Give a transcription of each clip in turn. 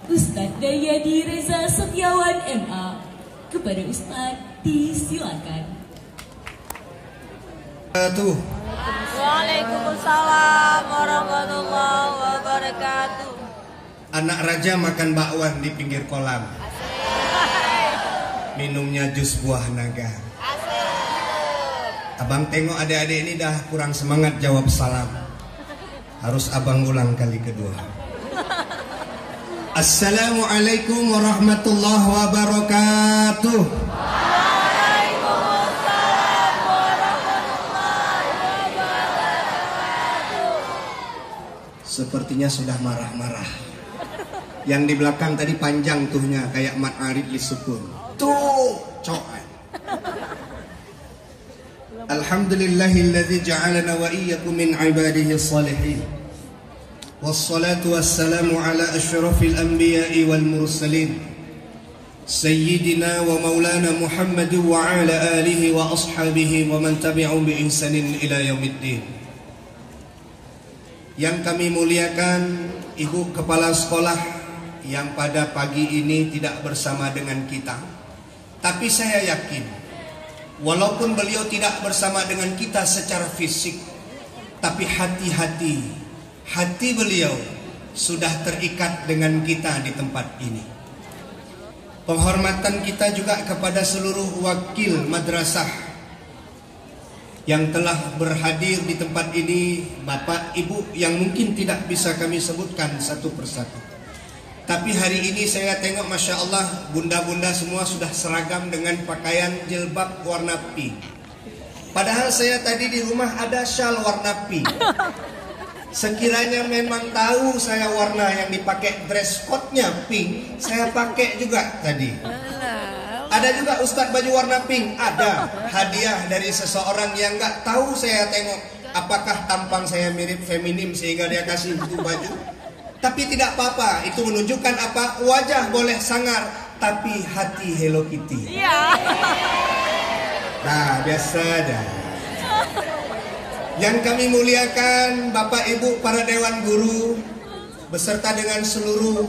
Ustadz Dayadi Reza Setiawan MA. Kepada Ustadz disilakan. Waalaikumsalam warahmatullahi wabarakatuh. Anak raja makan bakwan di pinggir kolam. Minumnya jus buah naga. Abang tengok adik-adik ini dah kurang semangat jawab salam. Harus abang ulang kali kedua. Assalamualaikum warahmatullahi wabarakatuh. Waalaikumsalam warahmatullahi wabarakatuh. Sepertinya sudah marah-marah. Yang di belakang tadi panjang tuhnya kayak Mat Arif di sukun. Tuh, coy. Alhamdulillahilladzi ja'alana wa iyyakum min ibadihi shalihin. Wassalatu wassalamu ala asyrafil anbiya'i wal mursalin. Sayyidina wa maulana Muhammad wa ala alihi wa ashabihi wa man tabi'ahum bi ihsanin ila yaumiddin. Yang kami muliakan Ibu Kepala Sekolah yang pada pagi ini tidak bersama dengan kita. Tapi saya yakin walaupun beliau tidak bersama dengan kita secara fisik, tapi hati beliau sudah terikat dengan kita di tempat ini. Penghormatan kita juga kepada seluruh wakil madrasah yang telah berhadir di tempat ini, Bapak Ibu yang mungkin tidak bisa kami sebutkan satu persatu. Tapi hari ini saya tengok Masya Allah, bunda-bunda semua sudah seragam dengan pakaian jilbab warna pink. Padahal saya tadi di rumah ada syal warna pink. Sekiranya memang tahu saya warna yang dipakai dress code-nya pink, saya pakai juga tadi. Ada juga Ustadz baju warna pink, ada hadiah dari seseorang yang nggak tahu saya tengok apakah tampang saya mirip feminim sehingga dia kasih itu baju. Tapi tidak apa-apa, itu menunjukkan apa? Wajah boleh sangar, tapi hati Hello Kitty. Iya. Nah, biasa dah. Yang kami muliakan Bapak Ibu para Dewan Guru beserta dengan seluruh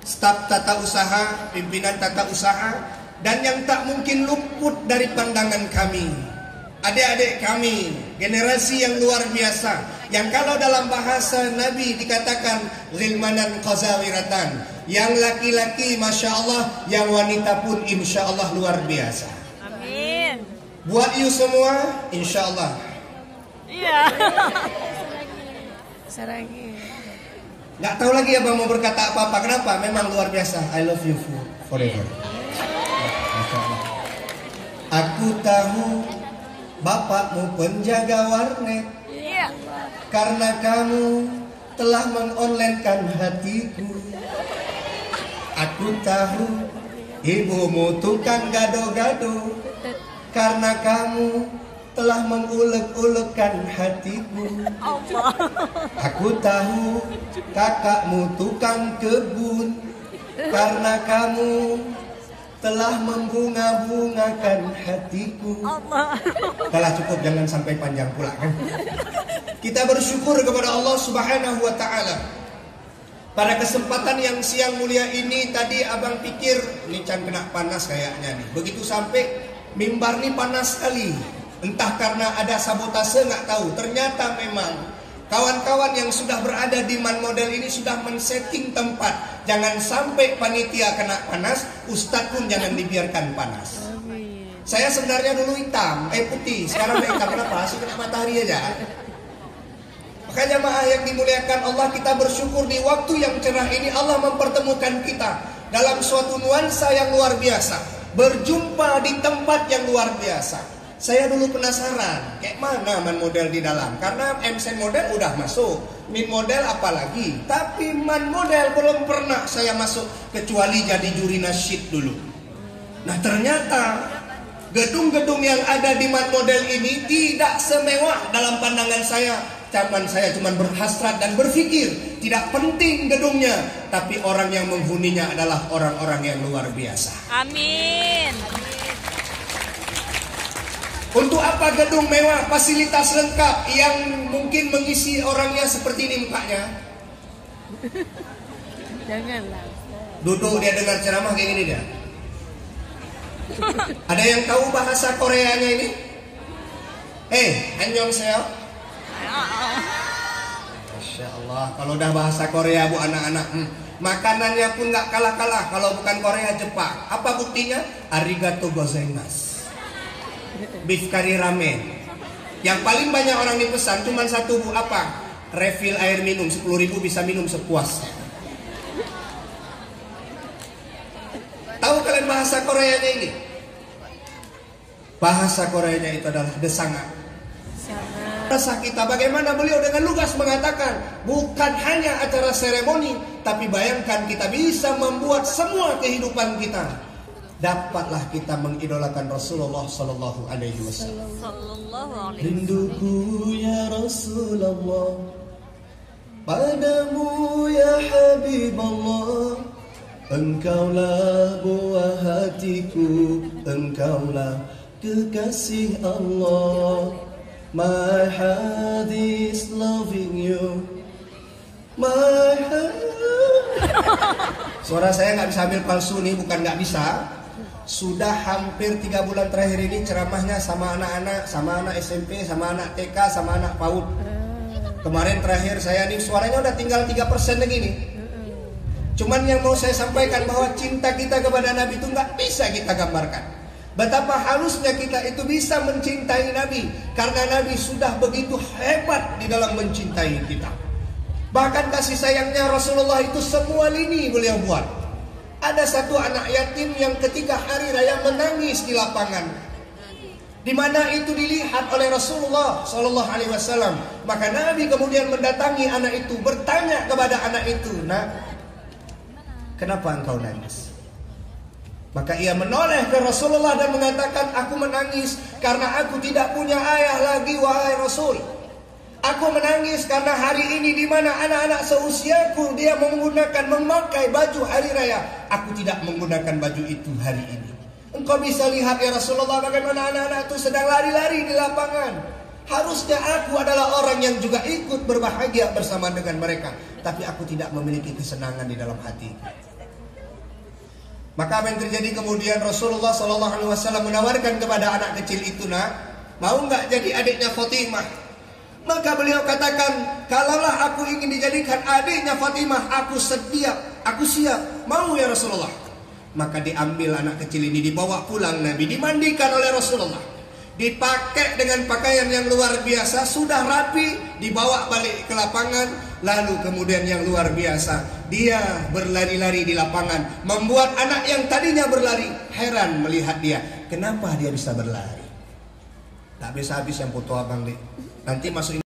staf tata usaha, pimpinan tata usaha, dan yang tak mungkin luput dari pandangan kami, adik-adik kami, generasi yang luar biasa, yang kalau dalam bahasa Nabi dikatakan ghilmanan qazawiratan, yang laki-laki Masya Allah, yang wanita pun Insya Allah luar biasa. Amin. Buat you semua Insya Allah. Iya. Saragi. Nggak tahu lagi abang mau berkata apa-apa. Kenapa? Memang luar biasa. I love you forever. Aku tahu bapakmu penjaga warnet. Iya. Karena kamu telah mengonlinekan hatiku. Aku tahu ibumu tukang gado-gado. Karena kamu telah mengulek-ulekkan hatiku. Allah. Aku tahu kakakmu tukang kebun. Karena kamu telah membunga-bungakan hatiku. Allah. Telah cukup, jangan sampai panjang pula kan. Kita bersyukur kepada Allah Subhanahu wa ta'ala. Pada kesempatan yang siang mulia ini, tadi abang pikir ini can kena panas kayaknya nih. Begitu sampai mimbar nih panas sekali. Entah karena ada sabotase nggak tahu. Ternyata memang kawan-kawan yang sudah berada di Man Model ini sudah men-setting tempat. Jangan sampai panitia kena panas, ustadz pun jangan dibiarkan panas. Saya sebenarnya dulu hitam, putih. Sekarang udah hitam, kenapa? Masih kena matahari aja. Maka jamaah yang dimuliakan Allah, kita bersyukur di waktu yang cerah ini Allah mempertemukan kita dalam suatu nuansa yang luar biasa. Berjumpa di tempat yang luar biasa. Saya dulu penasaran, kayak mana Man Model di dalam. Karena MC Model udah masuk, Min Model apalagi. Tapi Man Model belum pernah saya masuk, kecuali jadi juri nasyid dulu. Nah ternyata gedung-gedung yang ada di Man Model ini tidak semewah dalam pandangan saya. Saya cuma berhasrat dan berpikir, tidak penting gedungnya, tapi orang yang menghuninya adalah orang-orang yang luar biasa. Amin. Untuk apa gedung mewah, fasilitas lengkap yang mungkin mengisi orangnya seperti ini mukanya? Janganlah. Duduk dia dengar ceramah kayak gini dia. Ada yang tahu bahasa Koreanya ini? Annyeonghaseyo. Masya Allah, kalau udah bahasa Korea bu anak-anak, makanannya pun nggak kalah-kalah. Kalau bukan Korea, Jepang. Apa buktinya? Arigato gozaimasu. Beef curry ramen. Yang paling banyak orang dipesan cuma satu bu, apa? Refill air minum 10.000 bisa minum sepuasnya. Tahu kalian bahasa Koreanya ini? Bahasa Koreanya itu adalah desangan. Rasa kita bagaimana beliau dengan lugas mengatakan bukan hanya acara seremoni, tapi bayangkan kita bisa membuat semua kehidupan kita. Dapatlah kita mengidolakan Rasulullah Sallallahu Alaihi Wasallam. Rinduku ya Rasulullah, padamu ya Habiballah, engkaulah buah hatiku, engkaulah kekasih Allah. My heart is loving you. My heart. Suara saya nggak bisa ambil palsu nih, bukan nggak bisa. Sudah hampir 3 bulan terakhir ini ceramahnya sama anak-anak, sama anak SMP, sama anak TK, sama anak PAUD. Kemarin terakhir saya nih suaranya udah tinggal 3% lagi nih. Cuman yang mau saya sampaikan bahwa cinta kita kepada Nabi itu nggak bisa kita gambarkan. Betapa halusnya kita itu bisa mencintai Nabi, karena Nabi sudah begitu hebat di dalam mencintai kita. Bahkan kasih sayangnya Rasulullah itu semua lini beliau buat. Ada satu anak yatim yang ketika hari raya menangis di lapangan, di mana itu dilihat oleh Rasulullah Sallallahu Alaihi Wasallam. Maka Nabi kemudian mendatangi anak itu, bertanya kepada anak itu, "Nak, kenapa engkau nangis?" Maka ia menoleh ke Rasulullah dan mengatakan, "Aku menangis karena aku tidak punya ayah lagi, wahai Rasul. Aku menangis karena hari ini di mana anak-anak seusiaku dia memakai baju hari raya. Aku tidak menggunakan baju itu hari ini. Engkau bisa lihat ya Rasulullah bagaimana anak-anak itu sedang lari-lari di lapangan. Harusnya aku adalah orang yang juga ikut berbahagia bersama dengan mereka, tapi aku tidak memiliki kesenangan di dalam hati." Maka apa yang terjadi kemudian? Rasulullah SAW menawarkan kepada anak kecil itu, "Nak, mau nggak jadi adiknya Fatimah?" Maka beliau katakan, "Kalaulah aku ingin dijadikan adiknya Fatimah, aku siap. Mau ya Rasulullah?" Maka diambil anak kecil ini, dibawa pulang Nabi, dimandikan oleh Rasulullah, dipakai dengan pakaian yang luar biasa, sudah rapi, dibawa balik ke lapangan. Lalu kemudian yang luar biasa, dia berlari-lari di lapangan, membuat anak yang tadinya berlari heran melihat dia. Kenapa dia bisa berlari? Tak bisa habis yang foto abang deh. Nanti masuk